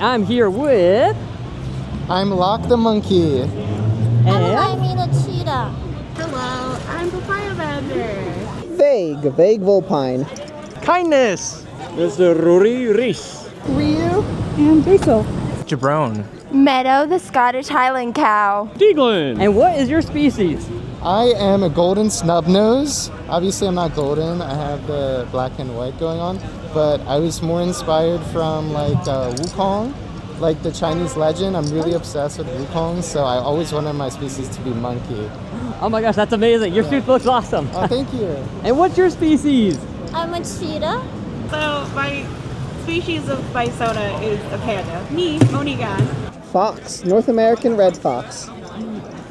I'm here with... I'm Locke the monkey. I'm Limey the cheetah. Hello, I'm Papaya vendor. Vague vulpine. Kindness. Mr. Reese. Ryu and Basil. Gebrone. Meadow the Scottish Highland cow. Deigland. And what is your species? I am a golden snubnose. Obviously, I'm not golden. I have the black and white going on. But I was more inspired from like Wukong, like the Chinese legend. I'm really obsessed with Wukong, so I always wanted my species to be monkey. Oh my gosh, that's amazing. Your suit looks awesome. Oh, thank you. And what's your species? I'm a cheetah. So my species of bisona is a panda. Me, Onigan. Fox, North American red fox.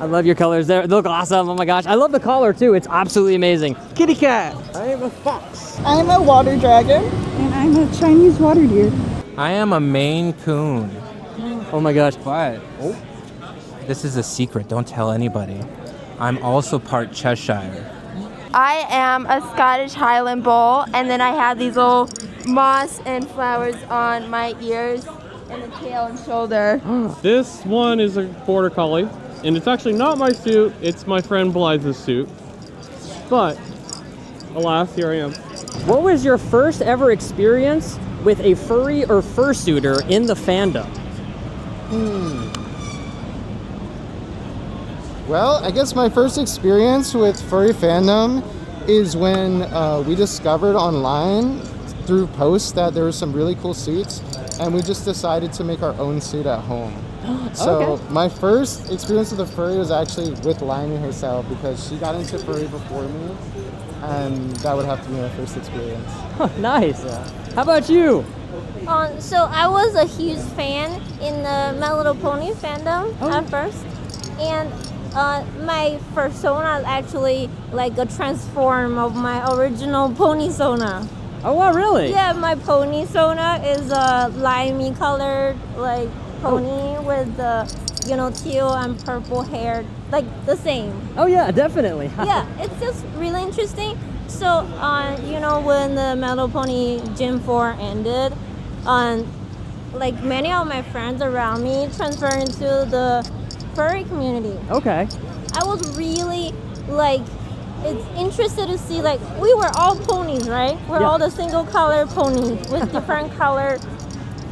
I love your colors. They look awesome. Oh my gosh. I love the collar too. It's absolutely amazing. Kitty cat. I am a fox. I'm a water dragon. And I'm a Chinese water deer. I am a Maine Coon. Oh my gosh. But this is a secret. Don't tell anybody. I'm also part Cheshire. I am a Scottish Highland bull, and then I have these little moss and flowers on my ears and the tail and shoulder. This one is a border collie, and it's actually not my suit, it's my friend Blythe's suit. But, alas, here I am. What was your first ever experience with a furry or fursuiter in the fandom? Well, I guess my first experience with furry fandom is when we discovered online through posts that there were some really cool suits, and we just decided to make our own suit at home. So Okay. my first experience with a furry was actually with Limey herself, because she got into furry before me, and that would have to be my first experience. Nice. Yeah. How about you? So I was a huge fan in the My Little Pony fandom at first, and my persona is actually like a transform of my original pony sona. Oh wow, really? Yeah, my pony sona is a limey colored like pony with the teal and purple hair, like the same. Oh yeah, definitely. Yeah, it's just really interesting. So when the My Little Pony Gym 4 ended, like many of my friends around me transferred into the furry community. Okay. I was really it's interested to see, like, we were all ponies, right? We're all the single color ponies with different color,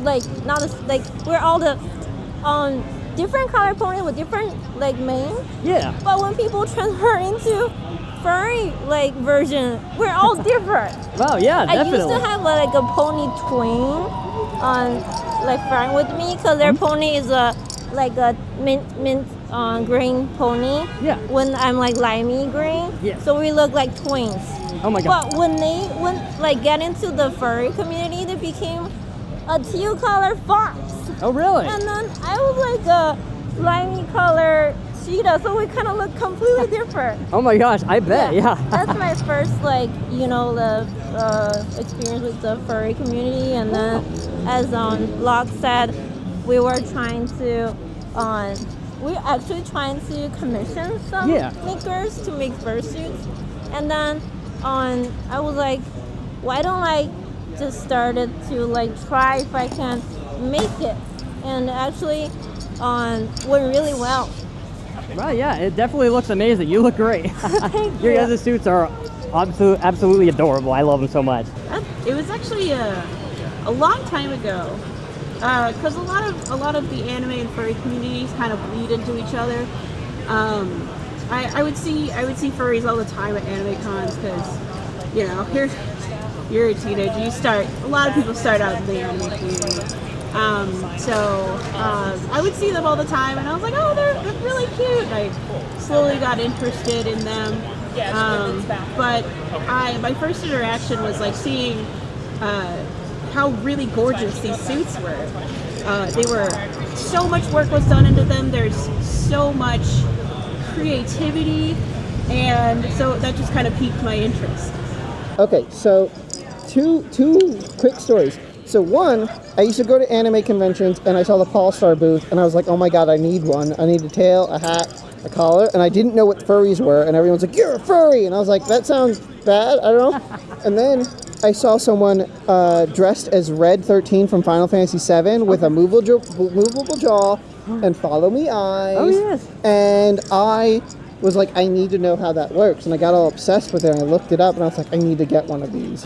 we're all the different color ponies with different manes. Yeah. But when people transfer into furry version, we're all different. Wow, yeah, I definitely. used to have a pony twin friend with me, because their pony is a mint green pony. Yeah. When I'm limey green. Yeah. So we look like twins. Oh my god. But when they get into the furry community, they became a teal color fox. Oh really? And then I was like a limey color cheetah, so we kind of look completely different. Oh my gosh, I bet. Yeah. That's my first the experience with the furry community, and then as Locke said, we were trying to we're actually trying to commission some makers to make fursuits, and then I was like, why don't I just started to try if I can make it, and actually went really well. Well, yeah, it definitely looks amazing. You look great. Thank Your you. guys' suits are absolutely adorable. I love them so much. It was actually a long time ago, because a lot of the anime and furry communities kind of bleed into each other. I would see furries all the time at anime cons, because you're a teenager. A lot of people start out in the anime community. I would see them all the time, and I was like, oh, they're really cute. I slowly got interested in them. But my first interaction was seeing how really gorgeous these suits were. So much work was done into them. There's so much creativity, and so that just kind of piqued my interest. Okay, so two quick stories. So one, I used to go to anime conventions, and I saw the Paul Star booth, and I was like, oh my god, I need one. I need a tail, a hat, a collar, and I didn't know what furries were, and everyone's like, you're a furry! And I was like, that sounds bad, I don't know. And then I saw someone dressed as Red 13 from Final Fantasy VII with a movable jaw and follow me eyes. Oh, yes. And I was like, I need to know how that works. And I got all obsessed with it, and I looked it up, and I was like, I need to get one of these.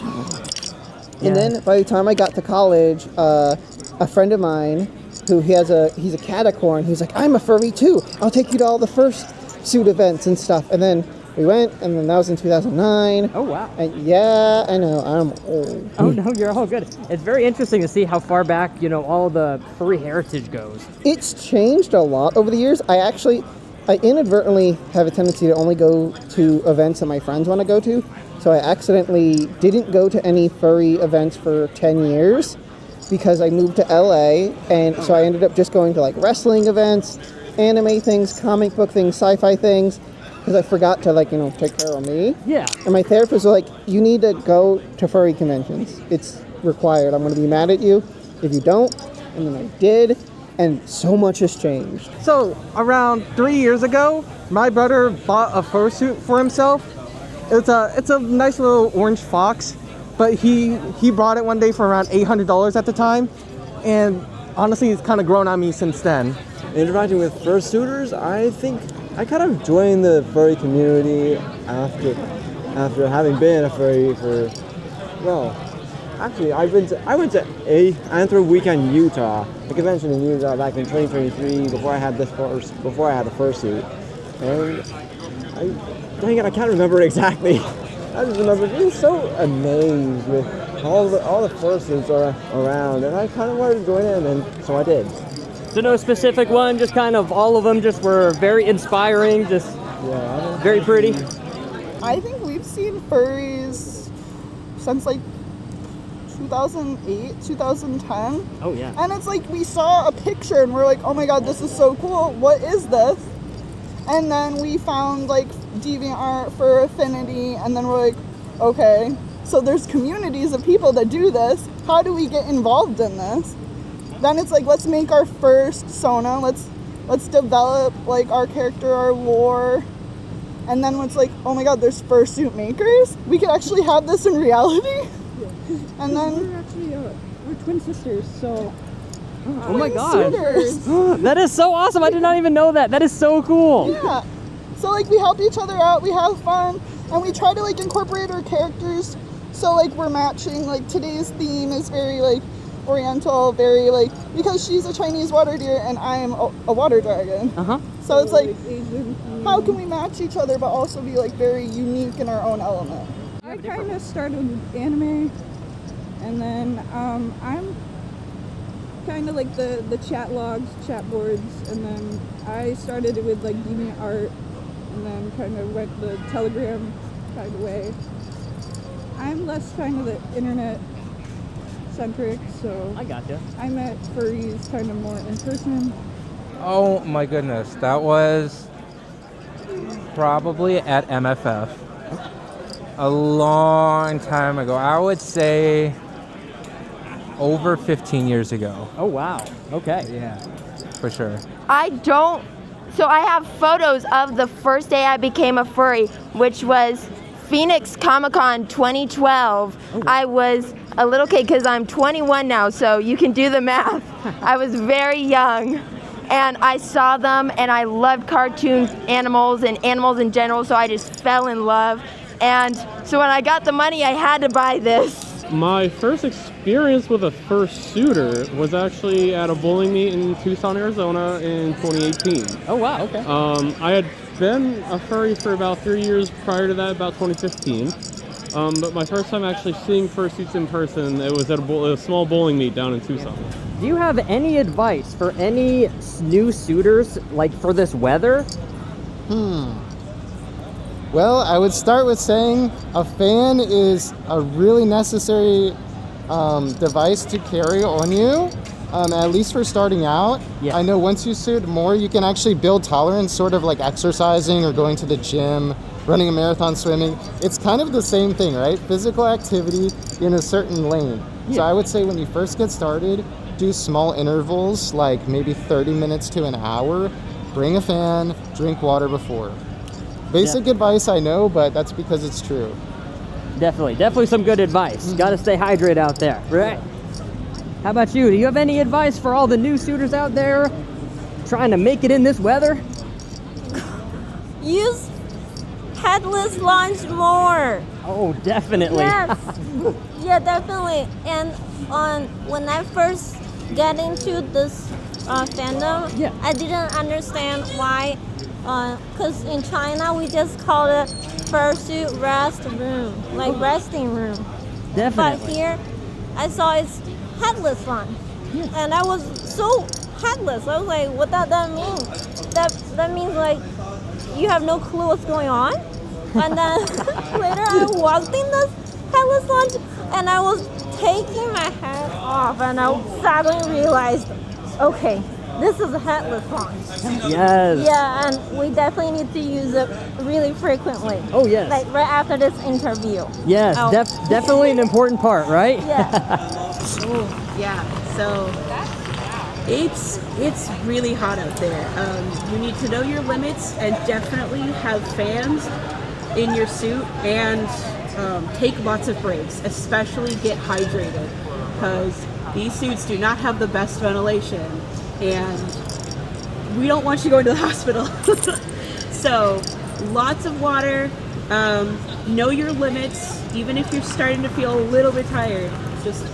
And then by the time I got to college, a friend of mine, he's a catacorn, he's like, I'm a furry too. I'll take you to all the fursuit events and stuff. And then we went, and then that was in 2009. Oh, wow. And yeah, I know, I'm old. Oh, no, you're all good. It's very interesting to see how far back, all the furry heritage goes. It's changed a lot over the years. I inadvertently have a tendency to only go to events that my friends want to go to. So I accidentally didn't go to any furry events for 10 years because I moved to LA, and so I ended up just going to like wrestling events, anime things, comic book things, sci-fi things, because I forgot to take care of me. Yeah. And my therapist was like, you need to go to furry conventions. It's required. I'm going to be mad at you if you don't. And then I did, and so much has changed. So around 3 years ago, my brother bought a fursuit for himself. It's a nice little orange fox, but he bought it one day for around $800 at the time, and honestly, it's kind of grown on me since then. Interacting with fursuiters, I think I kind of joined the furry community after having been a furry for, well, actually I went to a Anthro weekend in Utah, a convention in Utah back in 2023 before I had the fursuit, and dang it, I can't remember exactly. I just remember being so amazed with all the fursuits around, and I kind of wanted to join in, and so I did. So no specific one, just kind of all of them just were very inspiring, just very pretty. I think we've seen furries since like 2008, 2010. Oh yeah. And it's like we saw a picture and we're like, oh my god, this is so cool. What is this? And then we found like DeviantArt for Affinity, and then we're like, okay, so there's communities of people that do this. How do we get involved in this? Then it's like, let's make our first Sona. Let's develop like our character, our lore. And then it's like, oh my god, there's fursuit makers. We could actually have this in reality. Yeah. And then we're actually we're twin sisters, so. Oh my god. That is so awesome. I did not even know that. That is so cool. Yeah. So like we help each other out, we have fun, and we try to like incorporate our characters. So like we're matching, like today's theme is very like Oriental, very like, because she's a Chinese water deer and I am a water dragon. So it's like, how can we match each other but also be like very unique in our own element? I kind of started with anime, and then I'm kind of like the chat logs, chat boards, and then I started it with like DeviantArt, and then kind of went the Telegram kind of way. I'm less kind of the internet centric, so I gotcha. I met furries kind of more in person. Oh my goodness, that was probably at MFF a long time ago. I would say over 15 years ago. Oh wow. Okay. Yeah, for sure. So I have photos of the first day I became a furry, which was Phoenix Comic-Con 2012. Oh. I was a little kid because I'm 21 now, so you can do the math. I was very young, and I saw them, and I loved cartoon animals and animals in general, so I just fell in love. And so when I got the money, I had to buy this. My first experience with a fursuiter was actually at a bowling meet in Tucson, Arizona in 2018. Oh wow, okay. I had been a furry for about 3 years prior to that, about 2015. But my first time actually seeing fursuits in person, it was at a small bowling meet down in Tucson. Do you have any advice for any new suitors, like for this weather? Well, I would start with saying a fan is a really necessary device to carry on you, at least for starting out. Yeah. I know once you suit more, you can actually build tolerance, sort of like exercising or going to the gym, running a marathon, swimming. It's kind of the same thing, right? Physical activity in a certain lane. Yeah. So I would say when you first get started, do small intervals, like maybe 30 minutes to an hour, bring a fan, drink water before. Basic advice, I know, but that's because it's true. Definitely some good advice. Gotta stay hydrated out there, right? How about you? Do you have any advice for all the new suitors out there trying to make it in this weather? Use headless launch more. Oh, definitely. Yes. Yeah, definitely. And when I first get into this fandom, I didn't understand why. Because in China we just call it fursuit rest room, like resting room. Definitely. But here, I saw it's headless launch, and I was so headless. I was like, what does that mean? That means like you have no clue what's going on. And then later I walked in this headless launch, and I was taking my hat off, and I suddenly realized, okay, this is a headless launch. Yes. Yeah, and we definitely need to use it really frequently. Oh, yes. Like right after this interview. Yes, definitely an important part, right? Yeah. Ooh, yeah. So it's really hot out there. You need to know your limits and definitely have fans in your suit and take lots of breaks. Especially get hydrated, because these suits do not have the best ventilation, and we don't want you going to the hospital. So lots of water. Know your limits. Even if you're starting to feel a little bit tired, just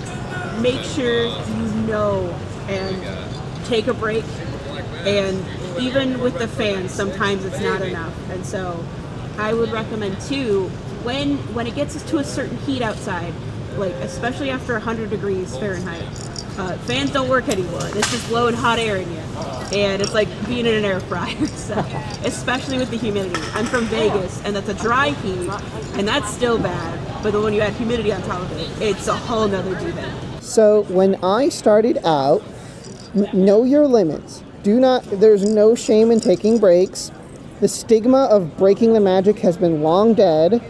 make sure you know and take a break. And even with the fans, sometimes it's not enough. And so I would recommend too, when it gets to a certain heat outside, like especially after 100 degrees Fahrenheit, fans don't work anymore. It's just blowing hot air in you, and it's like being in an air fryer. So, especially with the humidity. I'm from Vegas, and that's a dry heat, and that's still bad. But then when you add humidity on top of it, it's a whole nother demon. So when I started out, know your limits. There's no shame in taking breaks. The stigma of breaking the magic has been long dead.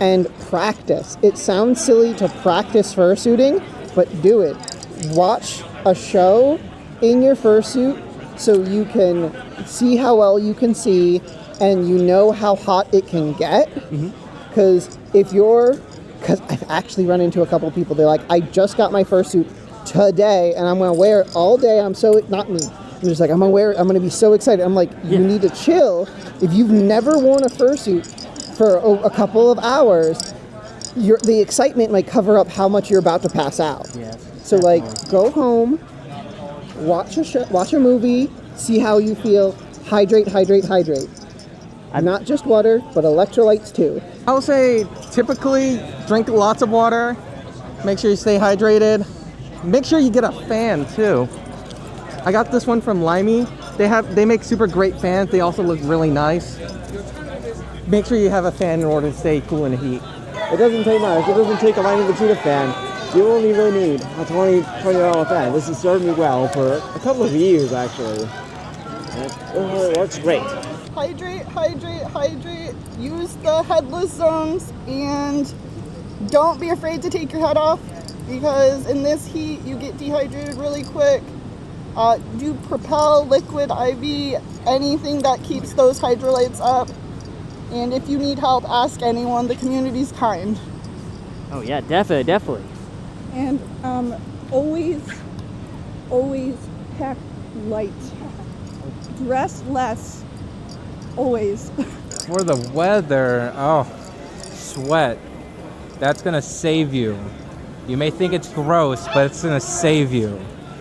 And practice. It sounds silly to practice fursuiting, but do it. Watch a show in your fursuit so you can see how well you can see and you know how hot it can get. Because because I've actually run into a couple of people, they're like, I just got my fursuit today and I'm going to wear it all day. Not me. I'm just like, I'm going to be so excited. I'm like, you need to chill. If you've never worn a fursuit for a couple of hours, the excitement might cover up how much you're about to pass out. Yes. So like, go home, watch a movie, see how you feel, hydrate. Not just water, but electrolytes too. I would say typically drink lots of water, make sure you stay hydrated, make sure you get a fan too. I got this one from Limey. They make super great fans. They also look really nice. Make sure you have a fan in order to stay cool in the heat. It doesn't take much. It doesn't take a lightning to fan. You only really need a $20 fan. This has served me well for a couple of years, actually. It works great. Hydrate. Use the headless zones, and don't be afraid to take your head off, because in this heat you get dehydrated really quick. Do Propel, Liquid IV, anything that keeps those hydrolytes up. And if you need help, ask anyone. The community's kind. Oh yeah, definitely. And always pack light. Dress less. Always. For the weather, sweat. That's gonna save you. You may think it's gross, but it's gonna save you.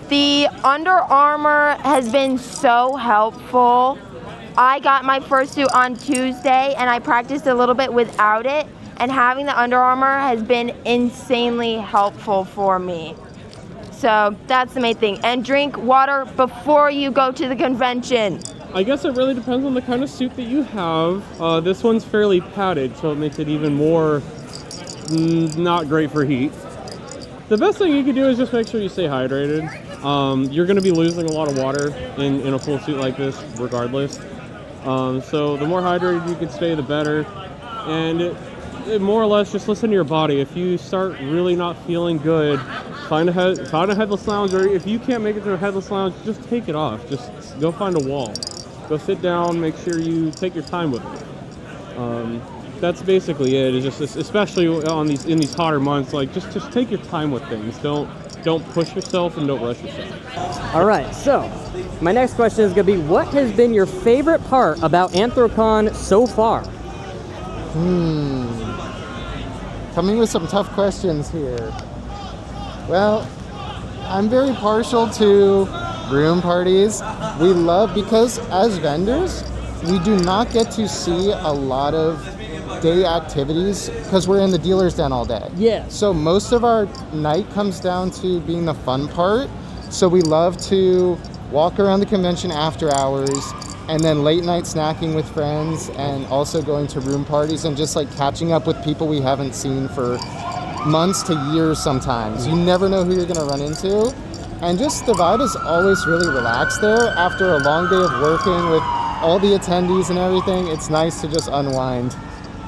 The Under Armour has been so helpful. I got my fursuit on Tuesday and I practiced a little bit without it, and having the Under Armour has been insanely helpful for me. So that's the main thing. And drink water before you go to the convention. I guess it really depends on the kind of suit that you have. This one's fairly padded, so it makes it even more not great for heat. The best thing you can do is just make sure you stay hydrated. You're going to be losing a lot of water in a full suit like this regardless. So the more hydrated you can stay, the better. And it more or less just listen to your body. If you start really not feeling good, find a headless lounge, or if you can't make it to a headless lounge, just take it off. Just go find a wall. Go sit down, make sure you take your time with it. that's basically it. It's just especially on in these hotter months, like just take your time with things. Don't push yourself and don't rush yourself. All right, so my next question is gonna be, what has been your favorite part about Anthrocon so far? Coming with some tough questions here. Well, I'm very partial to room parties. We love, because as vendors, we do not get to see a lot of day activities because we're in the dealer's den all day. Yeah. So most of our night comes down to being the fun part. So we love to walk around the convention after hours, and then late night snacking with friends, and also going to room parties and just like catching up with people we haven't seen for months to years sometimes. You never know who you're gonna run into. And just the vibe is always really relaxed there. After a long day of working with all the attendees and everything, it's nice to just unwind.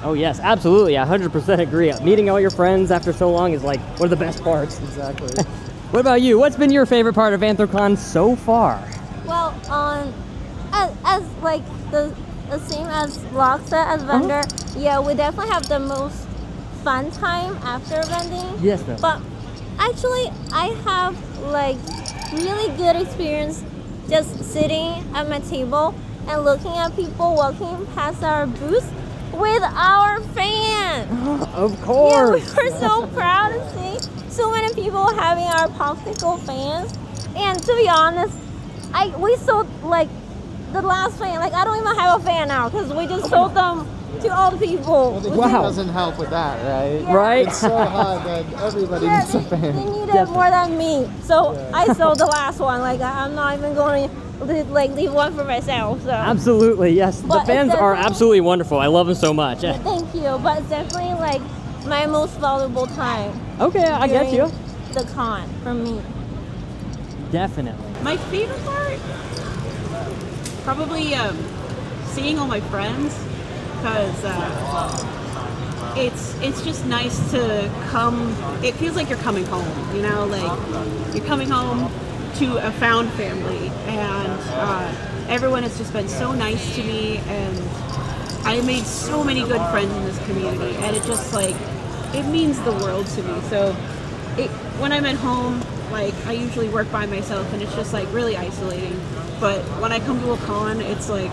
Oh yes, absolutely, I 100% agree. Meeting all your friends after so long is like one of the best parts. Exactly. What about you? What's been your favorite part of Anthrocon so far? Well, as like the same as Locke said, as vendor, yeah, we definitely have the most fun time after vending. Yes, ma'am. But actually, I have like really good experience just sitting at my table and looking at people walking past our booth with our fan. Of course. Yeah, we were so proud to see so many people having our popsicle fans. And to be honest, we sold like the last fan. Like I don't even have a fan now because we just sold them to all the people. Well, the heat doesn't help with that, right? Yeah. Right? It's so hot that everybody needs a fan. They need it more than me. So I sold the last one. Like I'm not even going to like leave one for myself. So Absolutely, yes. But the fans it's are definitely- absolutely wonderful. I love them so much. Thank you. But it's definitely like my most valuable time. Okay, I get you. during The con for me. Definitely. My favorite part? Probably seeing all my friends, because it's just nice to come. It feels like you're coming home, you know, like you're coming home to a found family, and everyone has just been so nice to me, and I made so many good friends in this community, and it just like it means the world to me. So when I'm at home, like I usually work by myself, and it's just like really isolating. But when I come to a con, it's like,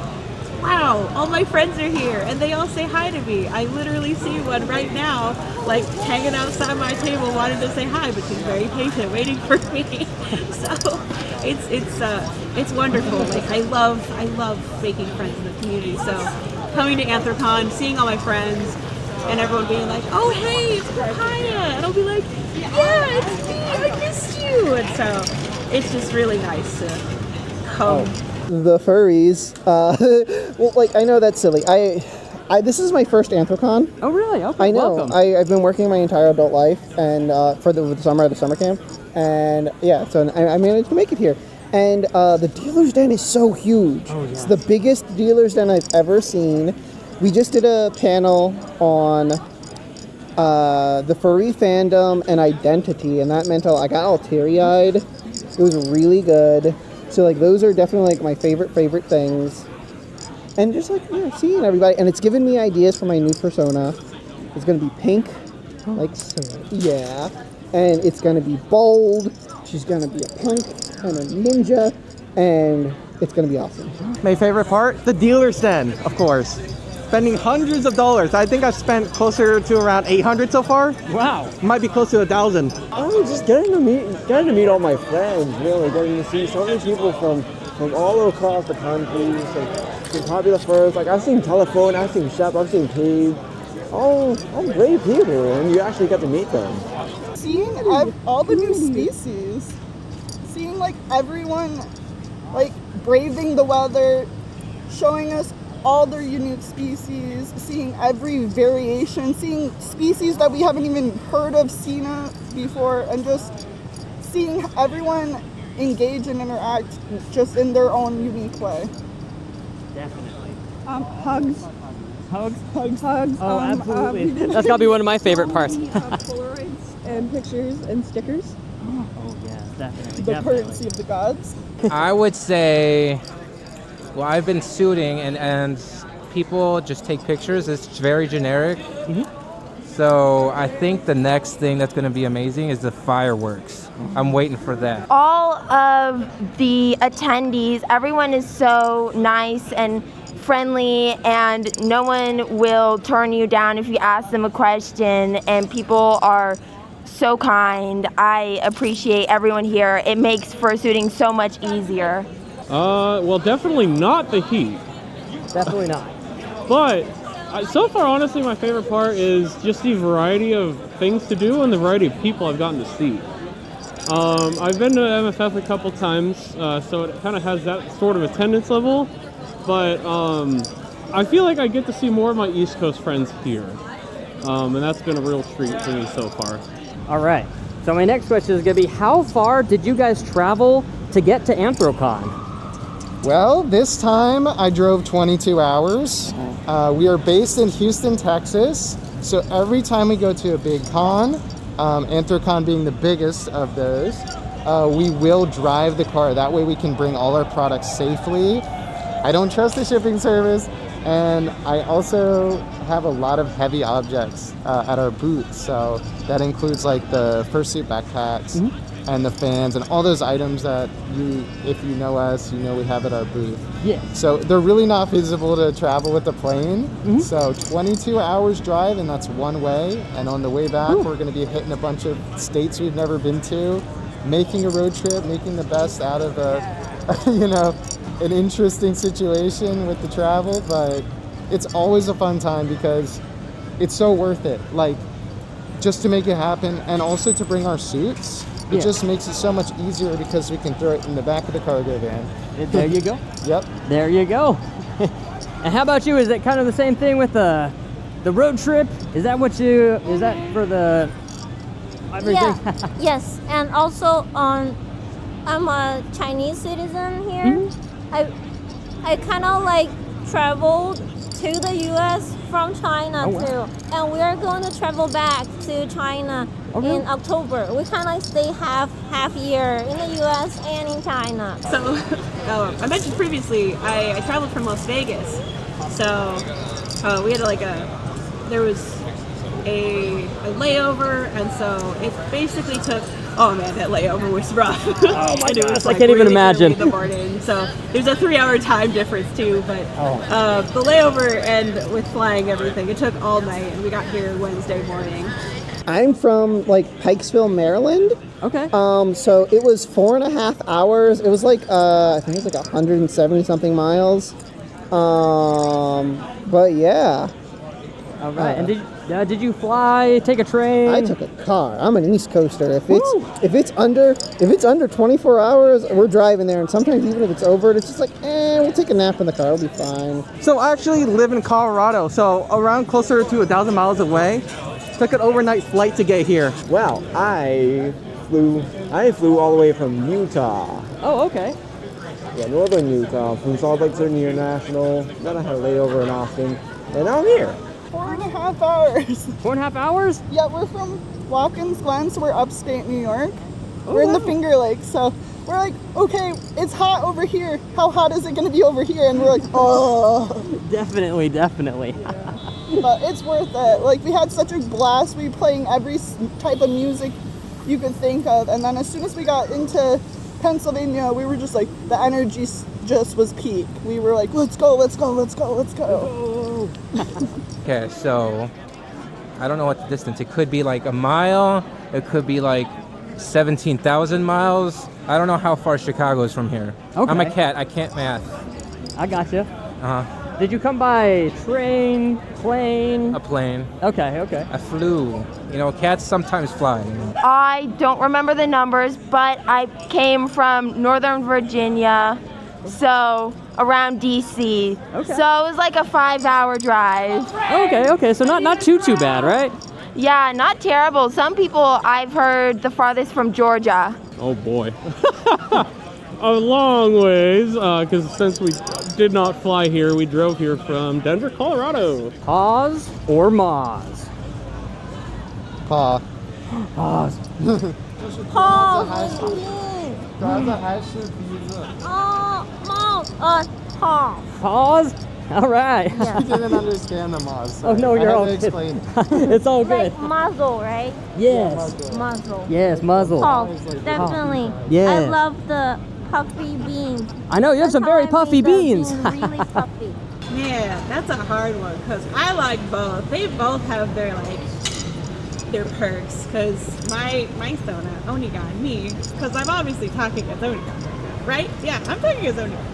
wow, all my friends are here, and they all say hi to me. I literally see one right now, like hanging outside my table, wanting to say hi, but she's very patient, waiting for me. So it's wonderful. Like I love making friends in the community. So coming to Anthrocon, seeing all my friends, and everyone being like, oh hey, it's Papaya, and I'll be like, yeah, it's me, I missed you. And so it's just really nice to come. The furries. Well, like I know that's silly. I this is my first Anthrocon. Oh really? Okay. I know. Welcome. I've been working my entire adult life, and for the summer at the summer camp, and yeah, so I managed to make it here. And the dealer's den is so huge. Oh, yeah. It's the biggest dealer's den I've ever seen. We just did a panel on the furry fandom and identity, and that meant I got all teary-eyed. It was really good. So like those are definitely like my favorite things. And just like seeing everybody, and it's given me ideas for my new persona. It's gonna be pink, like so. Yeah, and it's gonna be bold. She's gonna be a punk and a ninja, and it's gonna be awesome. My favorite part? The dealer's den, of course. Spending hundreds of dollars. I think I've spent closer to around 800 so far. Wow. Might be close to 1,000. Oh, just getting to meet all my friends, really, getting to see so many people from all across the country, some popular furs. Like I've seen Telephone, I've seen Shep, I've seen Cave. All great people, and you actually get to meet them. Seeing all the new species, seeing like everyone like braving the weather, showing us all their unique species, seeing every variation, seeing species that we haven't even heard of, seen before, and just seeing everyone engage and interact just in their own unique way. Definitely. Hugs. Hugs? Hugs. Oh, absolutely. That's gotta be one of my favorite parts. Polaroids and pictures and stickers. Oh yeah, definitely. The currency of the gods. I would say, well, I've been suiting, and people just take pictures. It's very generic. So I think the next thing that's going to be amazing is the fireworks. I'm waiting for that. All of the attendees, everyone is so nice and friendly, and no one will turn you down if you ask them a question, and people are so kind. I appreciate everyone here. It makes fursuiting so much easier. Well, definitely not the heat. Definitely not. But so far, honestly, my favorite part is just the variety of things to do and the variety of people I've gotten to see. I've been to MFF a couple times, so it kind of has that sort of attendance level. But I feel like I get to see more of my East Coast friends here. And that's been a real treat for me so far. All right. So my next question is going to be, how far did you guys travel to get to Anthrocon? Well, this time I drove 22 hours. We are based in Houston, Texas. So every time we go to a big con, Anthrocon being the biggest of those, we will drive the car. That way we can bring all our products safely. I don't trust the shipping service. And I also have a lot of heavy objects at our booth. So that includes like the fursuit backpacks and the fans and all those items that if you know us, you know we have at our booth. Yeah. So they're really not feasible to travel with the plane. So 22 hours drive, and that's one way. And on the way back, we're going to be hitting a bunch of states we've never been to, making a road trip, making the best out of an interesting situation with the travel, but it's always a fun time because it's so worth it. Like, just to make it happen, and also to bring our suits. It just makes it so much easier because we can throw it in the back of the cargo van. There you go. Yep. There you go. And how about you? Is it kind of the same thing with the road trip? Is that for the everything? Yeah. Yes, and also I'm a Chinese citizen here. I kind of like traveled to the U.S. from China too, and we are going to travel back to China in October. We kind of like stay half year in the U.S. and in China. So, I mentioned previously, I traveled from Las Vegas. So, we had there was a layover, and so it basically took. Oh man, that layover was rough. Oh my gosh, I can't even imagine. In the morning, so there's a 3-hour time difference too. But the layover and with flying everything, it took all night, and we got here Wednesday morning. I'm from Pikesville, Maryland. Okay. So it was 4.5 hours. It was I think it was 170 something miles. But yeah. All right. And did you fly? Take a train? I took a car. I'm an East Coaster. If it's under 24 hours, we're driving there. And sometimes even if it's over, it's just we'll take a nap in the car. We'll be fine. So I actually live in Colorado, so around closer to 1,000 miles away. Took an overnight flight to get here. Well, I flew all the way from Utah. Oh, okay. Yeah, northern Utah, from Salt Lake City International. Then I had a layover in Austin, and now I'm here. 4.5 hours. 4.5 hours? Yeah, we're from Watkins Glen, so we're upstate New York. We're in the Finger Lakes, so we're like, okay, it's hot over here. How hot is it going to be over here? And we're like, oh. Definitely. But it's worth it. We had such a blast. We were playing every type of music you could think of. And then as soon as we got into Pennsylvania, we were just the energy just was peak. We were like, let's go. Okay, so I don't know what the distance. It could be a mile. It could be 17,000 miles. I don't know how far Chicago is from here. Okay. I'm a cat. I can't math. I gotcha. Uh-huh. Did you come by train, plane? A plane. Okay. I flew. Cats sometimes fly. I don't remember the numbers, but I came from Northern Virginia, so around DC. Okay. So it was a 5-hour drive. Okay. So not too bad, right? Yeah, not terrible. Some people I've heard the farthest from Georgia. Oh boy. A long ways, because since we did not fly here, we drove here from Denver, Colorado. Pause or Moz? Paw. Pause. Da ist der heiße Wiese. Pause? All right. Yeah. I didn't understand the moz. Oh no, you're I all had to good. explain. It's all good. Like muzzle, right? Yes. Muzzle. Yes, muzzle. Paws, definitely. Yes. I love the puffy beans. I know you have some That's how very I puffy made the beans. bean really puffy. Man, that's a hard one because I like both. They both have their their perks. Because my Sona, Onigan, me, because I'm obviously talking as Onigan, right? Yeah, I'm talking as Onigan.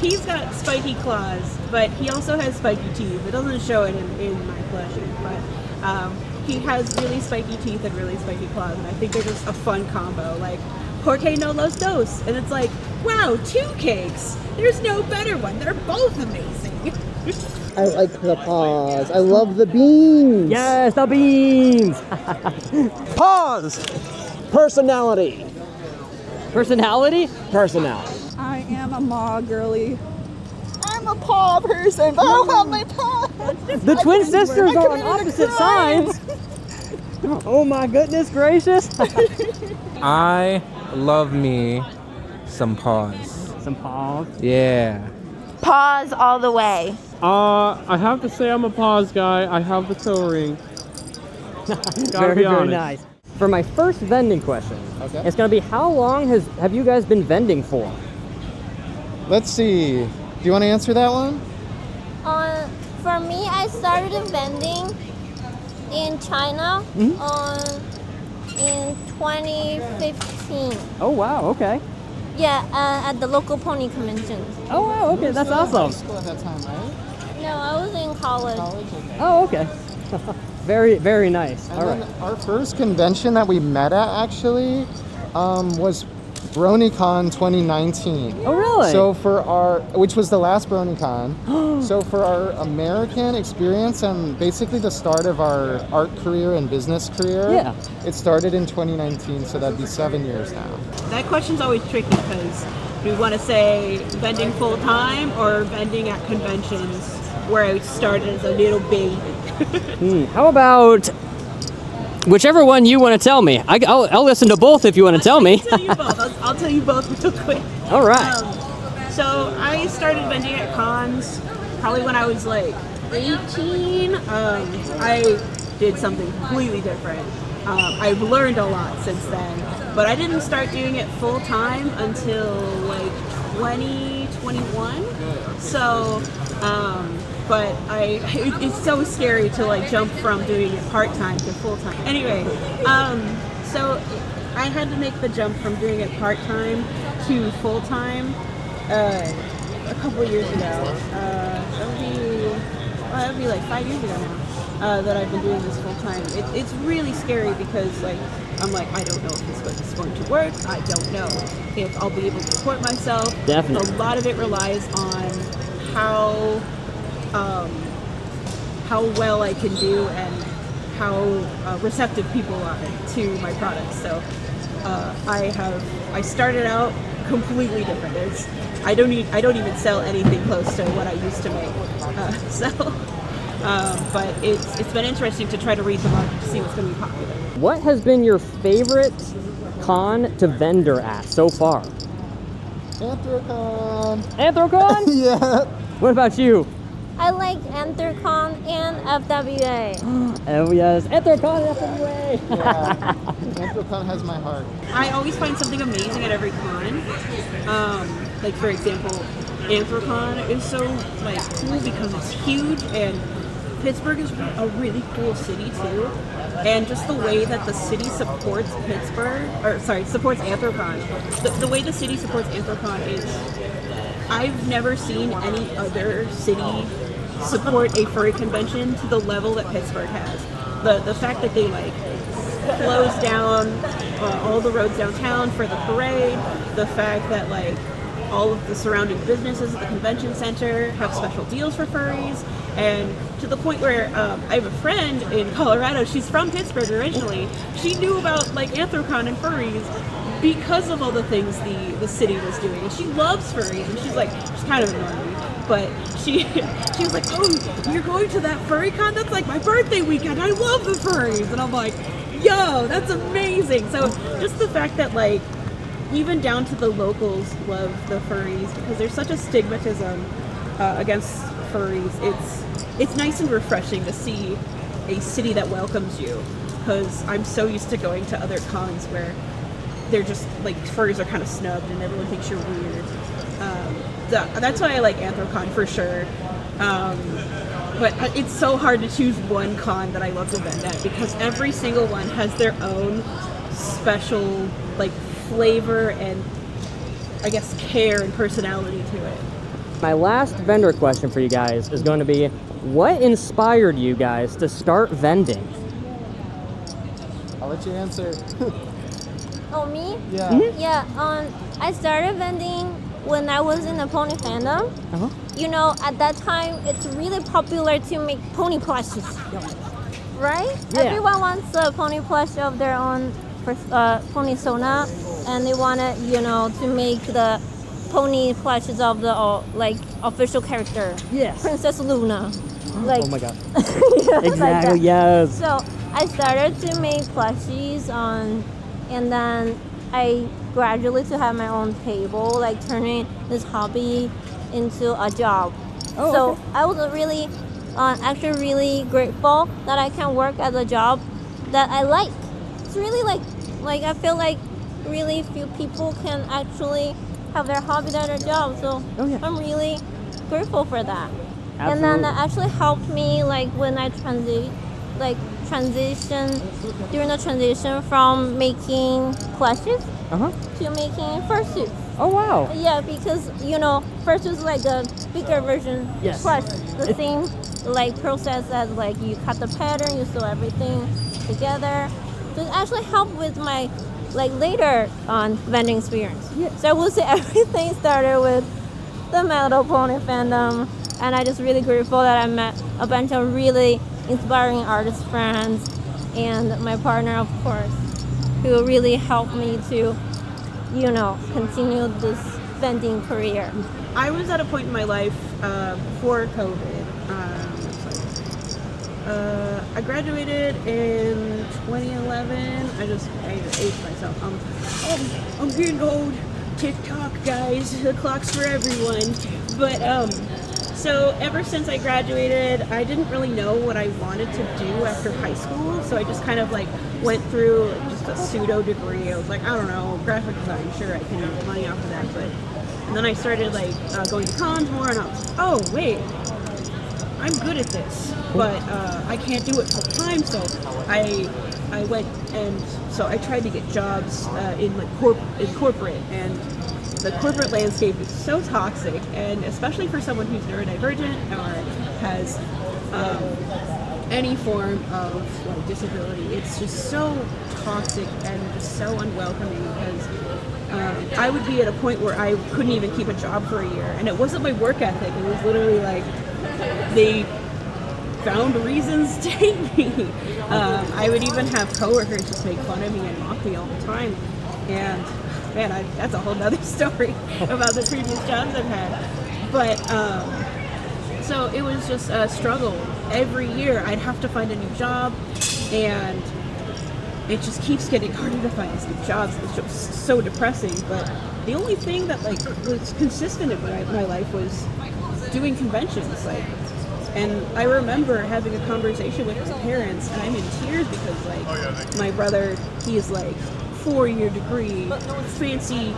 He's got spiky claws, but he also has spiky teeth. It doesn't show it in my plushie, but he has really spiky teeth and really spiky claws, and I think they're just a fun combo. Like, Porque no los dos, and it's like, wow, 2 cakes. There's no better one. They're both amazing. I like the paws. I love the beans. Yes, the beans. Pause. Personality. Personality? Personality. I am a maw girly. I'm a paw person, but I don't have my paw. The twin sisters are on opposite sides. Oh my goodness gracious. I love me some paws. Some paws. Yeah. Paws all the way. I have to say I'm a paws guy. I have the toe ring. Very, very nice. For my first vending question, it's gonna be how long have you guys been vending for? Let's see. Do you want to answer that one? For me, I started vending in China in 2015. Oh wow, okay. Yeah, at the local pony convention. Oh wow, okay, that's awesome. School at that time, right? No, I was in college. Oh, okay. Very, very nice. And All then right. our first convention that we met at actually was BronyCon 2019. Oh really? So for which was the last BronyCon. So for our American experience and basically the start of our art career and business career, it started in 2019, so that'd be 7 years now. That question's always tricky because we want to say vending full time or vending at conventions where I started as a little baby. How about whichever one you want to tell me? I'll listen to both if you want to tell me. I'll tell you both real quick. All right. So I started vending at cons probably when I was like 18. I did something completely different. I've learned a lot since then, but I didn't start doing it full time until like 2021. So, but it's so scary to like jump from doing it part-time to full-time. Anyway, so I had to make the jump from doing it part-time to full-time a couple years ago. That would be like 5 years ago now that I've been doing this full-time. It's really scary because like I'm like, I don't know if this is going to work. I don't know if I'll be able to support myself. Definitely. A lot of it relies on how well I can do and how receptive people are to my products. So I started out completely different. I don't even sell anything close to what I used to make. But it's been interesting to try to read the market to see what's going to be popular. What has been your favorite con to vendor at so far? Anthrocon. Anthrocon? Yeah. What about you? I like Anthrocon and FWA. Oh yes, Anthrocon and FWA. Yeah. Anthrocon has my heart. I always find something amazing at every con. Like for example, Anthrocon is so like cool because it's huge and Pittsburg is a really cool city too. And just the way that the city supports supports Anthrocon. The way the city supports Anthrocon is I've never seen any other city support a furry convention to the level that Pittsburg has. The fact that they like close down all the roads downtown for the parade, the fact that like all of the surrounding businesses at the convention center have special deals for furries, and to the point where I have a friend in Colorado, she's from Pittsburgh originally, she knew about like Anthrocon and furries because of all the things the city was doing, and she loves furries, and she's kind of annoying me, but she was like, oh, you're going to that furry con? That's like my birthday weekend, I love the furries, and I'm like, yo, that's amazing. So just the fact that like even down to the locals love the furries because there's such a stigmatism against furries. It's nice and refreshing to see a city that welcomes you, because I'm so used to going to other cons where they're just like furries are kind of snubbed and everyone thinks you're weird. That's why I like Anthrocon for sure. But it's so hard to choose one con that I love to vend at, because every single one has their own special like flavor and I guess care and personality to it. My last vendor question for you guys is going to be, what inspired you guys to start vending? I'll let you answer. Oh, me? Yeah. Mm-hmm. Yeah, I started vending when I was in the pony fandom. Uh-huh. You know, at that time, it's really popular to make pony plushies. Right? Yeah. Everyone wants a pony plush of their own pony Sona, and they want to, you know, to make the pony plushes of the like official character. Yes. Princess Luna. Like, Oh my god. like Exactly, that. yes. So I started to make plushies and then I gradually to have my own table, like turning this hobby into a job. Oh, So okay. I was really, actually really grateful that I can work at a job that I like. It's really like I feel like really few people can actually have their hobby at a job. So Oh, yeah. I'm really grateful for that. And Absolutely. then that actually helped me like when I during the transition from making plushes Uh-huh. to making fursuits. Oh, wow. Yeah, because you know, fursuits is like a bigger version Yes. plush. The same like process as like you cut the pattern, you sew everything together. So it actually helped with my like later on vending experience. Yeah. So I would say everything started with the Meadow Pony fandom, and I'm just really grateful that I met a bunch of really inspiring artist friends and my partner, of course, who really helped me to, you know, continue this vending career. I was at a point in my life before COVID. I graduated in 2011. I just aged myself. I'm getting old. TikTok, guys. The clock's for everyone. But so ever since I graduated, I didn't really know what I wanted to do after high school. So I just kind of like went through just a pseudo degree. I was like, I don't know, graphic design. Sure, I can make money off of that. And then I started like going to cons more, and I was like, oh wait, I'm good at this, but I can't do it full time. So I went and so I tried to get jobs in like corporate, and the corporate landscape is so toxic, and especially for someone who's neurodivergent or has any form of like disability, it's just so toxic and just so unwelcoming because I would be at a point where I couldn't even keep a job for a year, and it wasn't my work ethic. It was literally like they found reasons to hate me. I would even have coworkers just make fun of me and mock me all the time, and man, that's a whole nother story about the previous jobs I've had. But so it was just a struggle. Every year I'd have to find a new job, and it just keeps getting harder to find these new jobs. It's just so depressing. But the only thing that like was consistent in my life was doing conventions. And I remember having a conversation with my parents, and I'm in tears because like my brother, he's like 4-year degree, fancy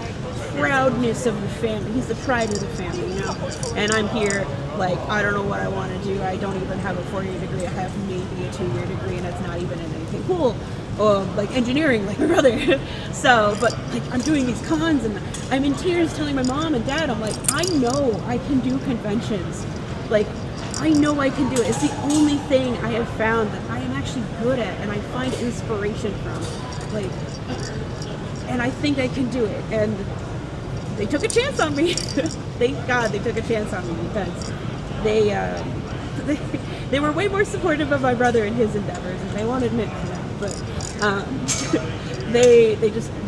proudness of the family. He's the pride of the family, you know. And I'm here like I don't know what I want to do. I don't even have a 4-year degree. I have maybe a 2-year degree, and it's not even in anything cool. Like engineering, like my brother. So, but like I'm doing these cons, and I'm in tears telling my mom and dad, I'm like, I know I can do conventions. Like, I know I can do it. It's the only thing I have found that I am actually good at, and I find inspiration from. Like, and I think I can do it. And they took a chance on me. Thank God they took a chance on me, because they were way more supportive of my brother and his endeavors, and they won't admit to that. But they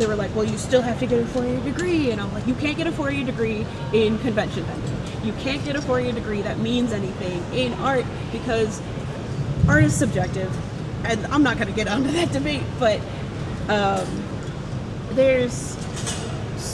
were like, well, you still have to get a 4-year degree, and I'm like, you can't get a 4-year degree in convention vending. You can't get a 4-year degree that means anything in art, because art is subjective, and I'm not going to get onto that debate, but there's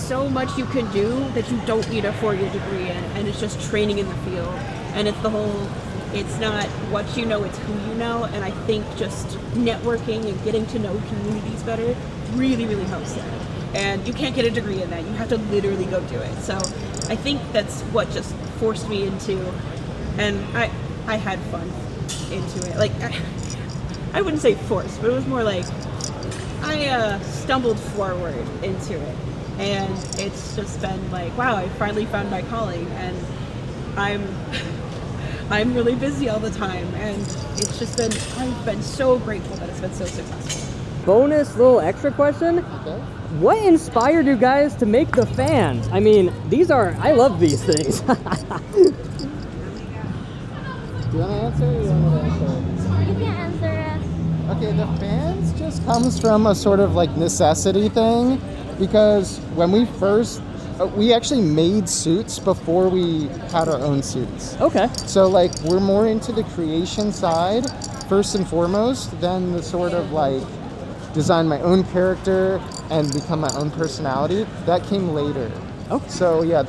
so much you can do that you don't need a 4-year degree in, and it's just training in the field. And it's the whole, it's not what you know, it's who you know. And I think just networking and getting to know communities better really, really helps that. And you can't get a degree in that. You have to literally go do it. So I think that's what just forced me into, and I had fun into it. Like, I wouldn't say forced, but it was more like I stumbled forward into it. And it's just been like, wow, I finally found my calling, and I'm really busy all the time, and it's just been, I've been so grateful that it's been so successful. Bonus little extra question. Okay. What inspired you guys to make the fans? I mean, I love these things. Do you want to answer or you want me to answer? You can answer it. Okay, the fans just comes from a sort of like necessity thing, because when we first, we actually made suits before we had our own suits. Okay. So like we're more into the creation side first and foremost than the sort of like design my own character and become my own personality. That came later. Okay. So yeah,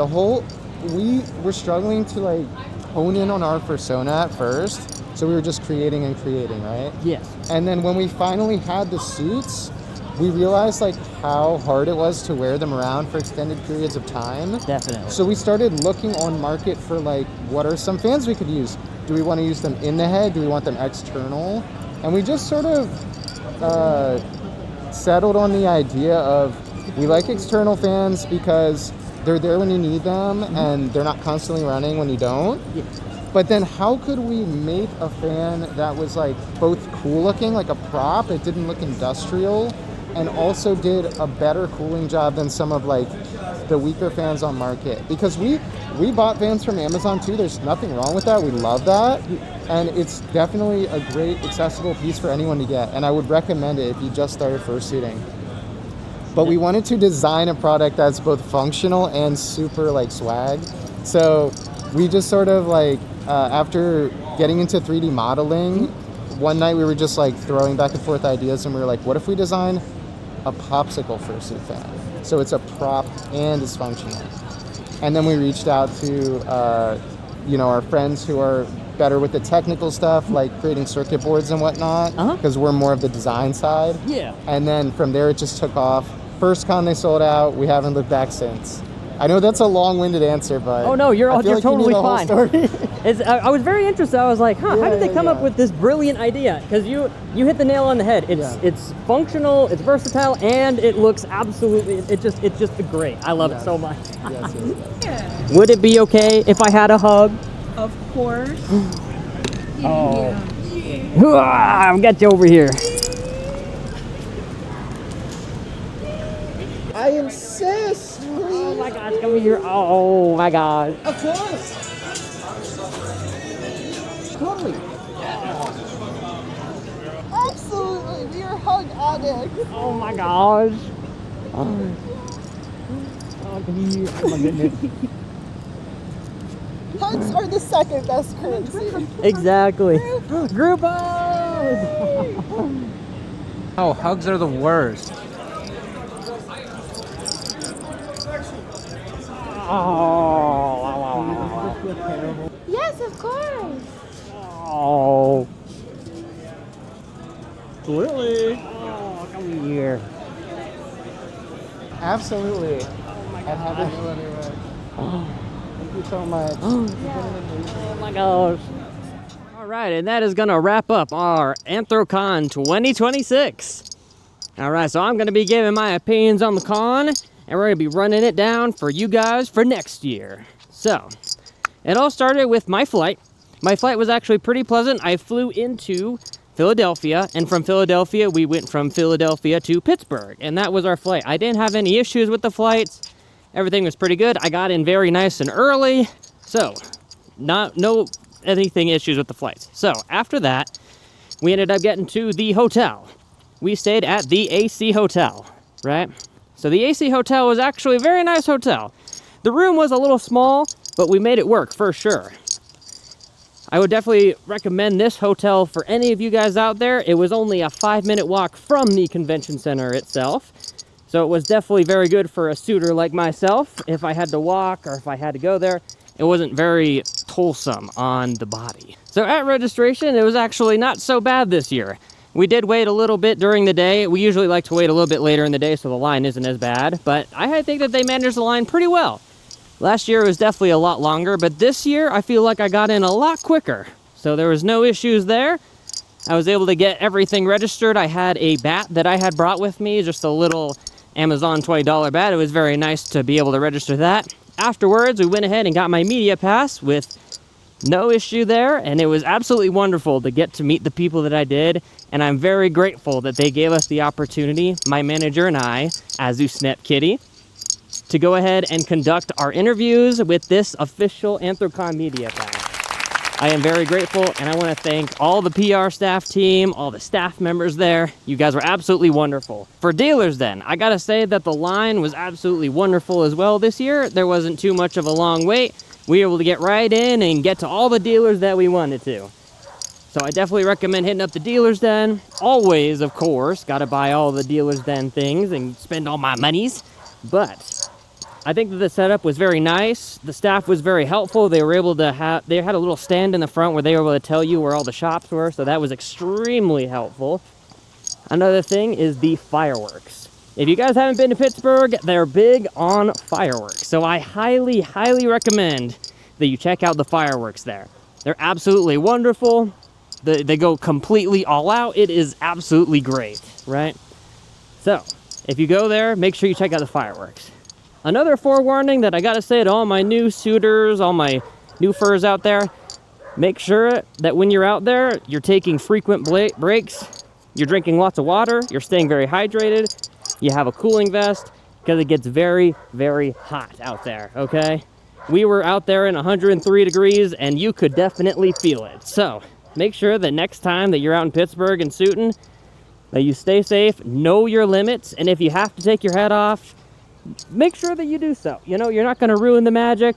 we were struggling to like hone in on our persona at first. So we were just creating and creating, right? Yes. And then when we finally had the suits, we realized like how hard it was to wear them around for extended periods of time. Definitely. So we started looking on market for like, what are some fans we could use? Do we want to use them in the head? Do we want them external? And we just sort of settled on the idea of, we like external fans because they're there when you need them and they're not constantly running when you don't. Yeah. But then how could we make a fan that was like both cool looking, like a prop, it didn't look industrial, and also did a better cooling job than some of like the weaker fans on market? Because we bought fans from Amazon too. There's nothing wrong with that. We love that. And it's definitely a great accessible piece for anyone to get. And I would recommend it if you just started fursuiting. But we wanted to design a product that's both functional and super like swag. So we just sort of like, after getting into 3D modeling, one night we were just like throwing back and forth ideas, and we were like, what if we design a popsicle fursuit fan? So it's a prop and it's functional. And then we reached out to our friends who are better with the technical stuff, like creating circuit boards and whatnot, because we're more of the design side. Yeah. And then from there it just took off. First con they sold out, we haven't looked back since. I know that's a long-winded answer, but oh no, you're like totally fine. story. I was very interested. I was like, how did they come up with this brilliant idea? Because you hit the nail on the head. It's functional, it's versatile, and it looks absolutely. It's just great. I love it so much. Yeah. Would it be okay if I had a hug? Of course. Oh. I'll get you over here. I insist. Oh my gosh, come here. Oh my gosh. Of course. Totally. Absolutely, we are hug addicts. Oh my gosh. Oh, come here. Oh my goodness. Hugs are the second best currency. Exactly. Group Oh, hugs are the worst. Oh. Yes, of course. Oh. Absolutely. Oh, come here. Absolutely. Oh my God. I've had to go anyway. Thank you so much. Oh my gosh. All right, and that is going to wrap up our Anthrocon 2026. All right, so I'm going to be giving my opinions on the con, and we're going to be running it down for you guys for next year. So, it all started with my flight. My flight was actually pretty pleasant. I flew into Philadelphia, and from Philadelphia, we went from Philadelphia to Pittsburg, and that was our flight. I didn't have any issues with the flights. Everything was pretty good. I got in very nice and early, so no anything issues with the flights. So after that, we ended up getting to the hotel. We stayed at the AC Hotel, right? So the AC Hotel was actually a very nice hotel. The room was a little small, but we made it work for sure. I would definitely recommend this hotel for any of you guys out there. It was only a 5-minute walk from the convention center itself. So So it was definitely very good for a suitor like myself. If I had to walk or if I had to go there, it wasn't very toilsome on the body. So at registration, it was actually not so bad this year. We did wait a little bit during the day. We usually like to wait a little bit later in the day so the line isn't as bad, but I think that they managed the line pretty well. Last year was definitely a lot longer, but this year I feel like I got in a lot quicker. So there was no issues there. I was able to get everything registered. I had a bat that I had brought with me, just a little Amazon $20 bat. It was very nice to be able to register that. Afterwards, we went ahead and got my media pass with no issue there, and it was absolutely wonderful to get to meet the people that I did, and I'm very grateful that they gave us the opportunity, my manager and I, Azu Snap Kitty, to go ahead and conduct our interviews with this official Anthrocon media pass. I am very grateful, and I want to thank all the PR staff team, all the staff members there. You guys were absolutely wonderful. For dealers then, I gotta say that the line was absolutely wonderful as well this year. There wasn't too much of a long wait. We were able to get right in and get to all the dealers that we wanted to. So I definitely recommend hitting up the Dealers Den. Always, of course, gotta buy all the Dealers Den things and spend all my monies. But I think that the setup was very nice. The staff was very helpful. They were able to they had a little stand in the front where they were able to tell you where all the shops were. So that was extremely helpful. Another thing is the fireworks. If you guys haven't been to Pittsburgh, they're big on fireworks. So I highly, highly recommend that you check out the fireworks there. They're absolutely wonderful. They go completely all out. It is absolutely great, right? So if you go there, make sure you check out the fireworks. Another forewarning that I gotta say to all my new suitors, all my new furs out there, make sure that when you're out there, you're taking frequent breaks, you're drinking lots of water, you're staying very hydrated, you have a cooling vest, because it gets very, very hot out there, okay? We were out there in 103 degrees, and you could definitely feel it. So make sure that next time that you're out in Pittsburgh and suiting, that you stay safe, know your limits, and if you have to take your hat off, make sure that you do so. You know, you're not going to ruin the magic.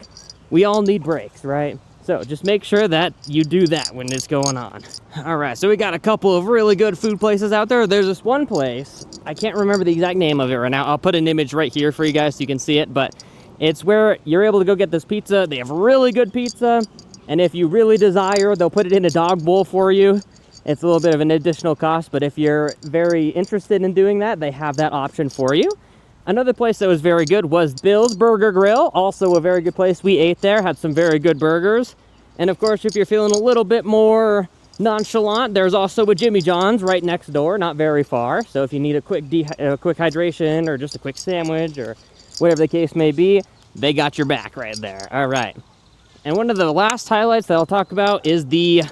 We all need breaks, right? So just make sure that you do that when it's going on. All right, so we got a couple of really good food places out there. There's this one place, I can't remember the exact name of it right now. I'll put an image right here for you guys so you can see it, but it's where you're able to go get this pizza. They have really good pizza, and if you really desire, they'll put it in a dog bowl for you. It's a little bit of an additional cost, but if you're very interested in doing that, they have that option for you. Another place that was very good was Bill's Burger Grill, also a very good place. We ate there, had some very good burgers. And of course, if you're feeling a little bit more nonchalant, there's also a Jimmy John's right next door, not very far. So if you need a quick hydration or just a quick sandwich or whatever the case may be, they got your back right there. All right. And one of the last highlights that I'll talk about is the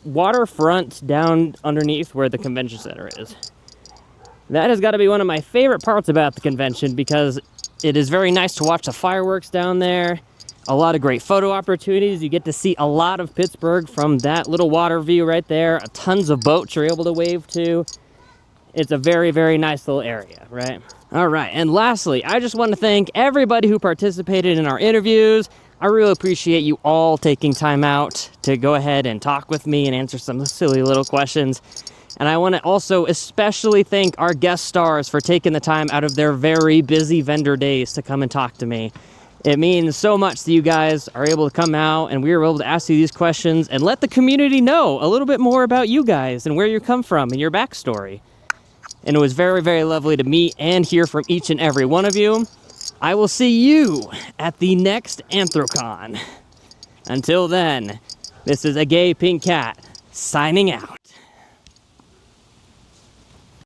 waterfront down underneath where the convention center is. That has got to be one of my favorite parts about the convention because it is very nice to watch the fireworks down there. A lot of great photo opportunities. You get to see a lot of Pittsburgh from that little water view right there. Tons of boats you're able to wave to. It's a very, very nice little area, right? All right, and lastly, I just want to thank everybody who participated in our interviews. I really appreciate you all taking time out to go ahead and talk with me and answer some silly little questions. And I want to also especially thank our guest stars for taking the time out of their very busy vendor days to come and talk to me. It means so much that you guys are able to come out and we were able to ask you these questions and let the community know a little bit more about you guys and where you come from and your backstory. And it was very, very lovely to meet and hear from each and every one of you. I will see you at the next Anthrocon. Until then, this is a gay pink cat signing out.